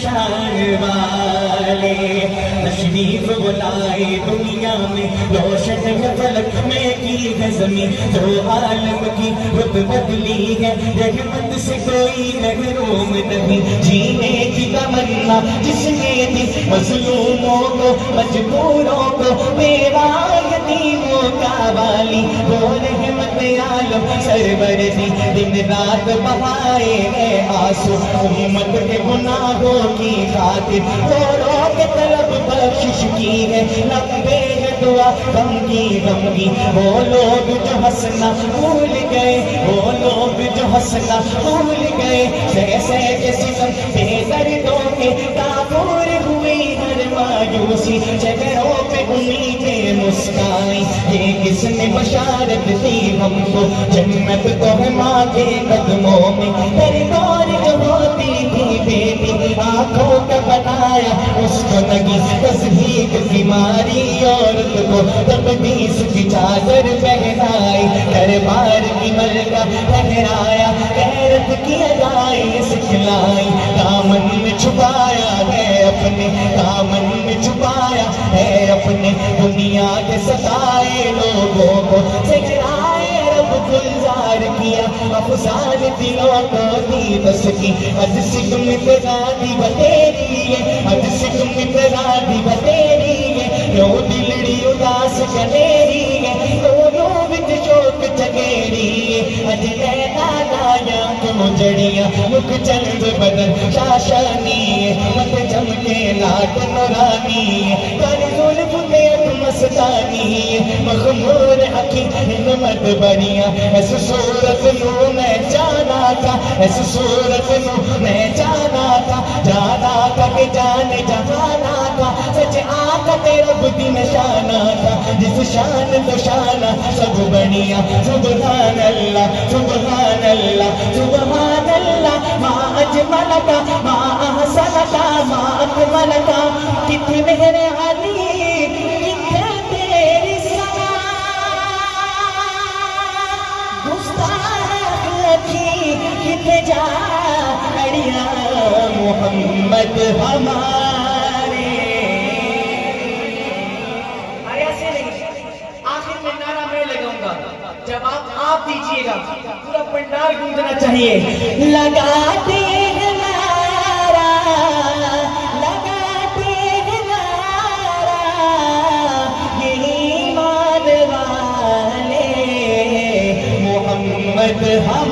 شان والے تشریف بلائے دنیا میں روشن ہے فلک میں کی ہے زمین جو عالم کی رت بدلی ہے رحمت سے کوئی محروم نہیں جینے کی تمنا جس نے دی مظلوموں کو مجبوروں کو بیوہ یتیموں کا والی وہ رحمت عالم سرور دی دن رات بہائے ہے آنسو امت کے گناہوں کی خاطر وہ رو کے طلب بخشش کی ہے لمبے ہے دعا غم کی وہ لوگ جو ہنسنا بھول گئے وہ لوگ جو ہنسنا بھول گئے سہ کے ستم بے دردوں کے کافور ہوئی ہر مایوسی چہروں پہ امیدیں مسکائیں یہ کس نے بشارت دی ہم کو جنت تو ہے ماں کے قدموں میں تیری دور جو ہوتی تھی بیٹی آنکھوں کا بنایا اس کو لگی تصدیق بیماری عورت کو تقدیس کی چادر پہنائی دربار کی ملکہ ٹھہرایا غیرت کی ادائی سکھلائی دامن میں چھپایا ہے اپنے دامن میں چھپایا ہے اپنے دنیا کے ستائے لوگوں کو سکھلائے رب گلزار کیا افسان دلوں کو دی بس کی حد سے تم اترادی بتیری ہے حد سے تم اترادی بتیری ہے رو دلڑی اداس کنیری ہے رو بچ چوک چگیری ہے اج لینا لایا تم جڑیاں مکھ چند بدن شاشانی ہے مت چمکے لاٹ نورانی ہے کر ظلم میں مستانی ہے مخمور اکھی ہمت بڑیاں ایس صورت نو میں جانا تھا ایس صورت نو میں جانا تھا کہ جانے جہانا تھا سچ آقا تیرا بدی نشانہ تھا جس شان تو شانہ سب بڑیاں سبحان اللہ سبحان اللہ سبحان اللہ ما اجمل کا ما احسن کا ما اکمل کا کتنے میرے علی کتنے تیری سنا گستاخ لکھی کتنے جا اڑیا محمد ہمارے ایسے نہیں آخر میں نعرہ میں لگاؤں گا جواب آپ دیجئے گا پورا پنڈال گونجنا چاہیے لگاتے ہیں نعرہ لگاتے ہیں نعرہ یہی ایمان والے محمد ہم